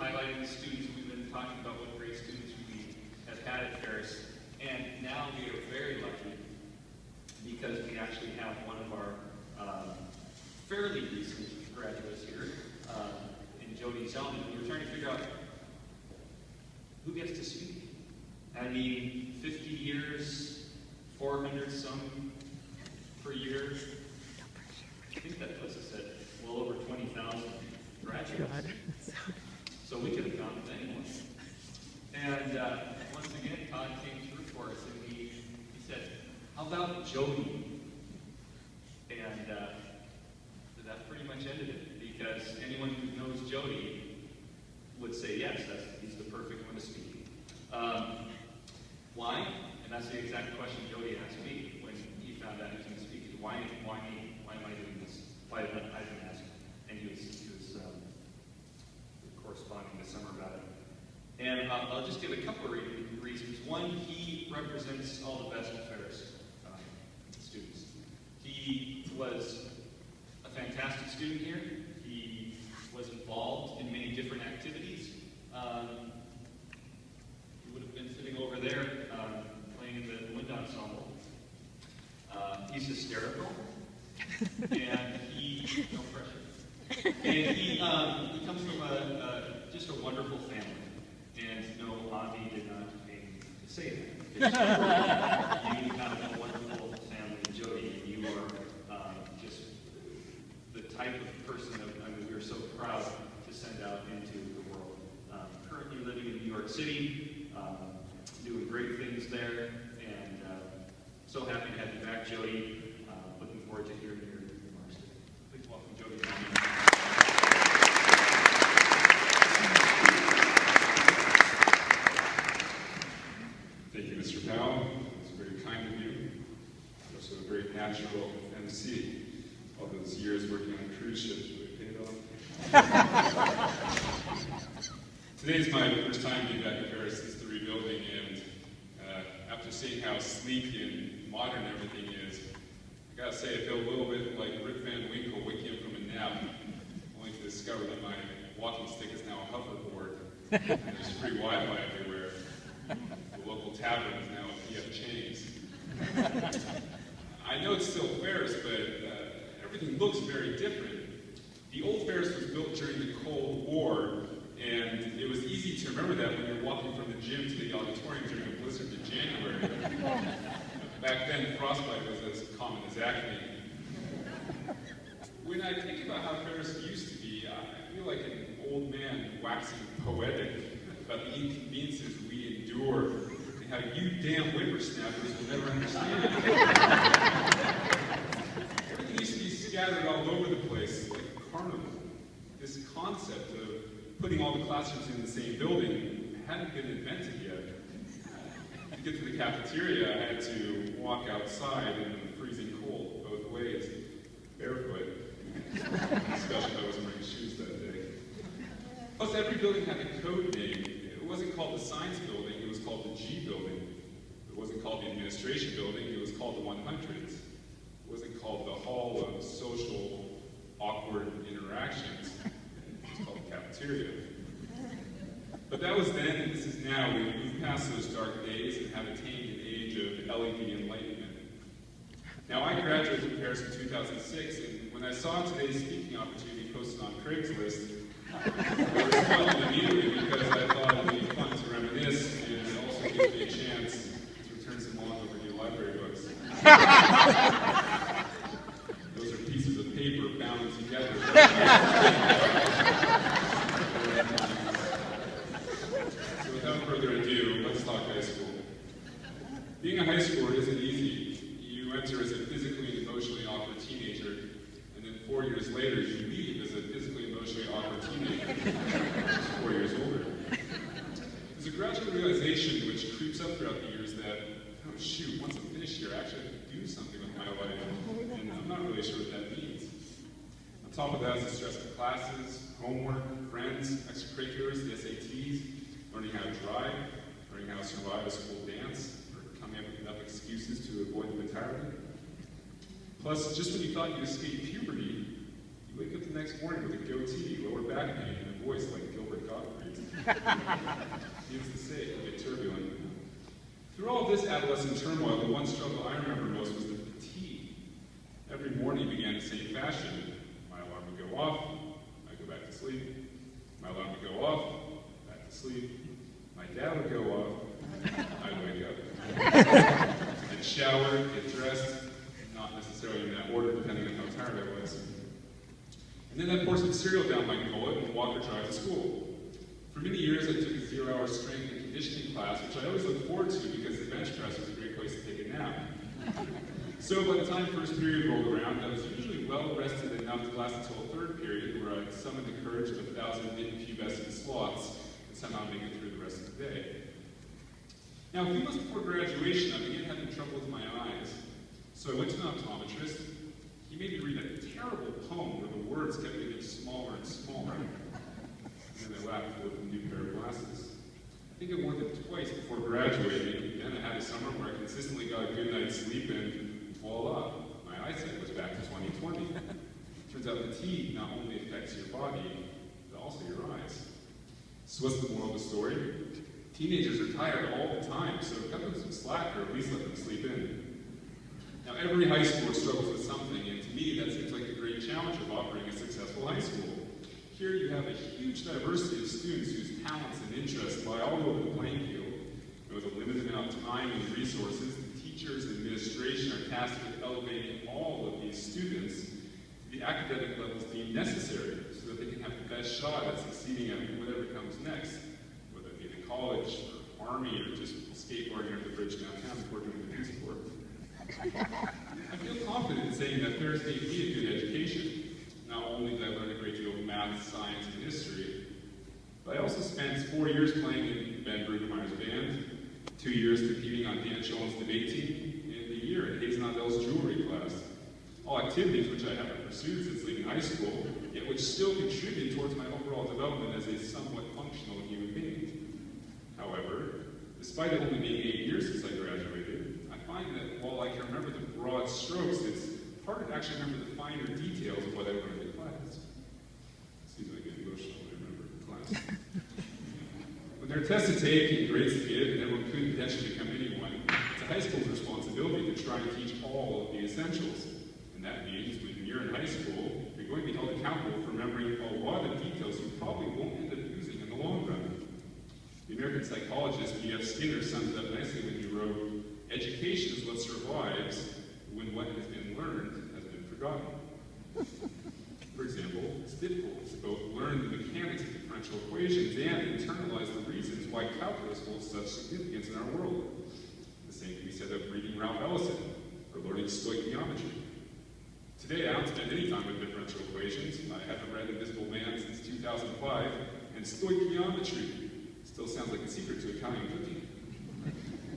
highlighting the students. We've been talking about what great students we have had at Ferris. And now we are very lucky because we actually have one of our fairly recent graduates here, in Jody. We're trying to figure out who gets to speak. I mean, 50 years, 400 some per year. I think that puts us at well over 20,000 graduates. So we could have gone with anyone. And once again, Todd came through for us and he said, how about Jody? And that pretty much ended it, because anyone who knows Jody would say yes, he's the perfect one to speak. Why? And that's the exact question Jody asked me when he found out he was going to speak. Why me? Why am I doing this? Why did I didn't ask him? And he was corresponding this summer about it. And I'll just give a couple of reasons. One, he represents all the best Ferris students. He was a fantastic student here. He was involved in many different activities. He would have been sitting over there playing in the wind ensemble. He's hysterical, and no pressure. And he comes from just a wonderful family. And no, Avi did not pay me to say that. You have a wonderful family, Jody. You are just the type of person that we're so proud to send out into the world. Currently living in New York City, doing great things there, and so happy to have you back, Jody. Looking forward to hearing your remarks. Please welcome Jody. Thank you, Mr. Powell. It's very kind of you. Also a very natural MC. All those years working on cruise ships really paid off. Today is my first time being back at Ferris since the rebuilding, and after seeing how sleek and modern everything is, I gotta say I feel a little bit like Rip Van Winkle waking up from a nap, only to discover that my walking stick is now a hoverboard, and there's free Wi-Fi everywhere. The local tavern is now a PF Chang's. I know it's still Ferris, but everything looks very different. The old Ferris was built during the Cold War, and it was easy to remember that when you're walking from the gym to the auditorium during a blizzard in January. Back then, frostbite was as common as acne. When I think about how Ferris used to be, I feel like an old man waxing poetic about the inconveniences we endure and how you damn whippersnappers will never understand. Everything used to be scattered all over the place, like a carnival. This concept of putting all the classrooms in the same building hadn't been invented yet. To get to the cafeteria, I had to walk outside in the freezing cold both ways, barefoot, especially if I wasn't wearing shoes that day. Plus, every building had a code name. It wasn't called the Science Building, it was called the G Building. It wasn't called the Administration Building, it was called the 100s. It wasn't called the Hall of Social Awkward Interactions. It was called the cafeteria. But that was then, and this is now. We've moved past those dark days and have attained an age of LED enlightenment. Now, I graduated from Ferris in 2006, and when I saw today's speaking opportunity posted on Craigslist, I responded immediately because I thought it would be fun to reminisce, and it also gives me a chance to return some long overdue library books. Those are pieces of paper bound together. So without further ado, let's talk high school. Being a high schooler isn't easy. You enter as a physically and emotionally awkward teenager, and then 4 years later you leave as a physically and emotionally awkward teenager, just 4 years older. There's a gradual realization which creeps up throughout the years that, oh shoot, once I'm finished here, I actually have to do something with my life, and I'm not really sure what that means. On top of that is the stress of classes, homework, friends, extracurriculars, the SATs, learning how to drive, learning how to survive a school dance, or coming up with enough excuses to avoid them entirely. Plus, just when you thought you'd escaped puberty, you wake up the next morning with a goatee, lower back pain, and a voice like Gilbert Gottfried's. Needless to say, it can get turbulent. Through all this adolescent turmoil, the one struggle I remember most was the fatigue. Every morning began the same fashion. My alarm would go off, I'd go back to sleep. My alarm would go off, back to sleep. My dad would go off, I'd wake up. I'd shower, get dressed, not necessarily in that order, depending on how tired I was. And then I'd pour some cereal down my gullet and walk or drive to school. For many years, I took a 0-hour strength and conditioning class, which I always looked forward to because the bench press was a great place to take a nap. So by the time first period rolled around, I was usually well rested enough to last until third period, where I summoned the courage of 1,000 pubescent sloths and somehow make it through the rest of the day. Now, a few months before graduation, I began having trouble with my eyes. So I went to an optometrist. He made me read a terrible poem where the words kept getting smaller and smaller. And then I laughed with a new pair of glasses. I think I wore them twice before graduating. Then I had a summer where I consistently got a good night's sleep, and voila, my eyesight was back to 20/20. Turns out fatigue not only affects your body, but also your eyes. So what's the moral of the story? Teenagers are tired all the time, so cut them some slack or at least let them sleep in. Now, every high schooler struggles with something, and to me, that seems like a great challenge of operating a successful high school. Here you have a huge diversity of students whose talents and interests lie all over the playing field. And with a limited amount of time and resources, the teachers and administration are tasked with elevating all of these students to the academic levels deemed necessary so that they can have the best shot at succeeding at whatever comes next, whether it be the college, or army, or just skateboarding over the bridge downtown before doing the Peace Corps. I feel confident in saying that Ferris gave me a good education. Not only did I learn a great deal of math, science, and history, but I also spent 4 years playing in Ben Brueggemeyer's band, 2 years competing on Dan Schoen's debate team, and a year in Hayes Nodell's jewelry class. All activities which I haven't pursued since leaving high school, yet which still contribute towards my overall development as a somewhat functional human being. However, despite it only being 8 years since I graduated, I find that while I can remember the broad strokes, it's harder to actually remember the finer details of what I learned in class. Excuse me, I get emotional when I remember class. When there are tests to take and grades to give, and everyone could potentially become anyone, it's a high school's responsibility to try to teach all of the essentials. And that means when you're in high school, you're going to be held accountable for remembering a lot of details you probably won't end up using in the long run. The American psychologist B.F. Skinner summed it up nicely when he wrote, "Education is what survives when what has been learned has been forgotten." For example, it's difficult to both learn the mechanics of differential equations and internalize the reasons why calculus holds such significance in our world. The same can be said of reading Ralph Ellison or learning stoichiometry. Today, I don't spend any time with differential equations. I haven't read Invisible Man since 2005, and stoichiometry still sounds like a secret to Italian cooking.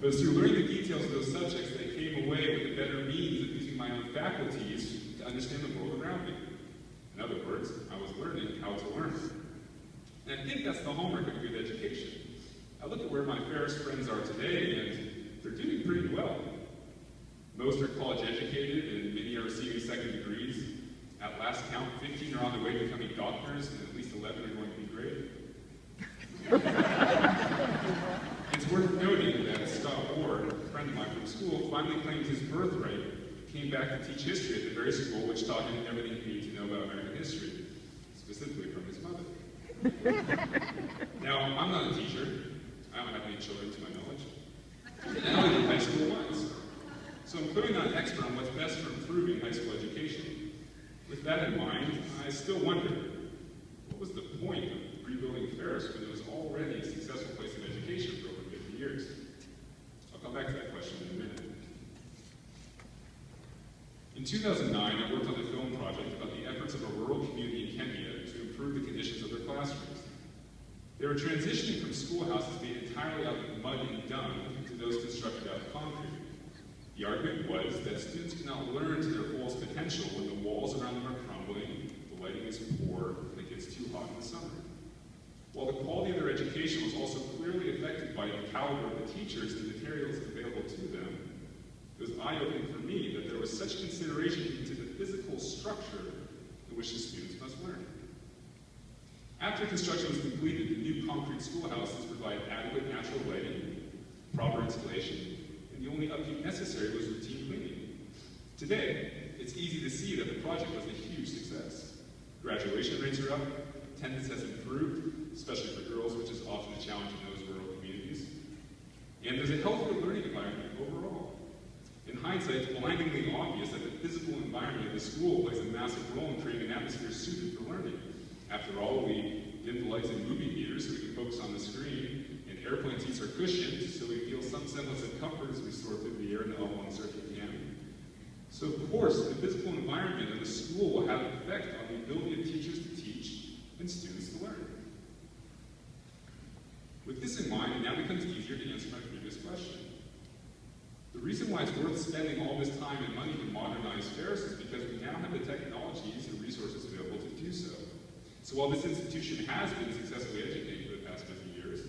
But it's through learning the details of those subjects that I came away with a better means of using my own faculties to understand the world around me. In other words, I was learning how to learn. And I think that's the hallmark of a good education. I look at where my Ferris friends are today, and they're doing pretty well. Most are college educated, and many are receiving second degrees. At last count, 15 are on their way to becoming doctors, and at least 11 are going to be great. It's worth noting that Scott Ward, a friend of mine from school, finally claimed his birthright, came back to teach history at the very school which taught him everything he needed to know about American history, specifically from his mother. Now, I'm not a teacher. I don't have any children to my knowledge. And I only did high school once. So I'm clearly not an expert on what's best for improving high school education. With that in mind, I still wonder, what was the point of rebuilding Ferris when it was already a successful place of education for over 50 years? I'll come back to that question in a minute. In 2009, I worked on a film project about the efforts of a rural community in Kenya to improve the conditions of their classrooms. They were transitioning from schoolhouses made entirely out of mud and dung to those constructed out of concrete. The argument was that students cannot learn to their fullest potential when the walls around them are crumbling, the lighting is poor, and it gets too hot in the summer. While the quality of their education was also clearly affected by the caliber of the teachers and materials available to them, it was eye-opening for me that there was such consideration into the physical structure in which the students must learn. After construction was completed, the new concrete concrete schoolhouses provide adequate natural lighting, proper installation, and the only upkeep necessary was routine cleaning. Today, it's easy to see that the project was a huge success. Graduation rates are up, attendance has improved, especially for girls, which is often a challenge in those rural communities. And there's a healthier learning environment overall. In hindsight, it's blindingly obvious that the physical environment of the school plays a massive role in creating an atmosphere suited for learning. After all, we dim the lights in movie theaters so we can focus on the screen, and airplane seats are cushioned so we feel some semblance of comfort as we soar through the air in the L1 circuit piano. So of course, the physical environment of the school will have an effect on the ability of teachers to teach and students to learn. With this in mind, it now becomes easier to answer my previous question. The reason why it's worth spending all this time and money to modernize Ferris is because we now have the technologies and resources available to do so. So while this institution has been successfully educating for the past 50 years,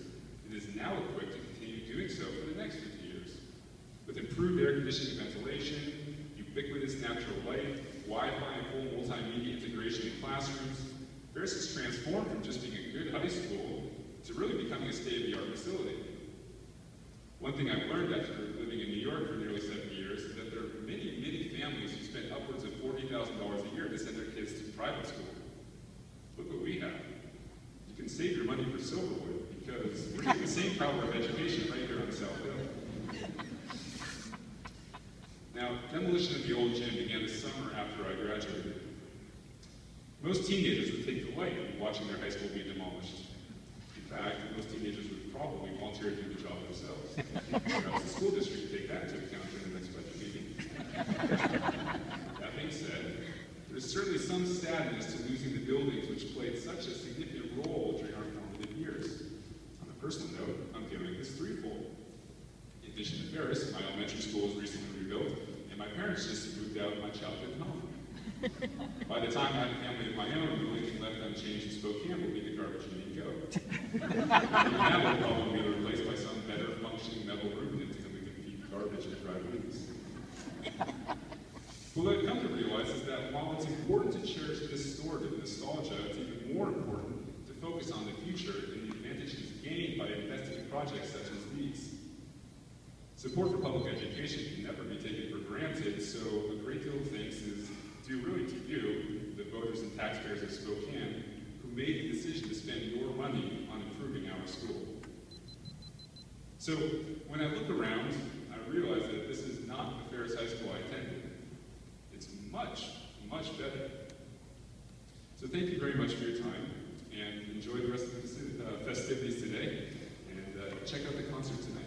it is now equipped to continue doing so for the next 50 years. With improved air conditioning and ventilation, ubiquitous natural light, Wi-Fi and full multimedia integration in classrooms, Ferris has transformed from just being a good high school to really becoming a state-of-the-art facility. One thing I've learned after living in New York for nearly 7 years is that there are many, many families who spend upwards of $40,000 a year to send their kids to private school. Look what we have. You can save your money for Silverwood because we're getting the same power of education right here on the South Hill. Now, demolition of the old gym began this summer after I graduated. Most teenagers would take delight in watching their high school be demolished. In fact, most teenagers would probably volunteer to do the job themselves. Perhaps the school district would take that into account during the next budget meeting. That being said, there's certainly some sadness to losing the buildings which played such a significant role during our formative years. On a personal note, I'm feeling this threefold. In addition to Ferris, my elementary school was recently rebuilt, and my parents just moved out of my childhood home. By the time I had a family of my own, the only thing left unchanged in Spokane would be the garbage and go. Now will probably be replaced by some better functioning metal roof until we can feed garbage and dry leaves. What I've come to realize is that while it's important to cherish this sort of nostalgia, it's even more important to focus on the future and the advantages gained by investing in projects such as these. Support for public education can never be taken for granted, so a great deal of thanks is due really to you, the voters and taxpayers of Spokane, who made the decision to spend your money on improving our school. So when I look around, I realize that this is not the Ferris High School I attended. It's much, much better. So thank you very much for your time, and enjoy the rest of the festivities today, and check out the concert tonight.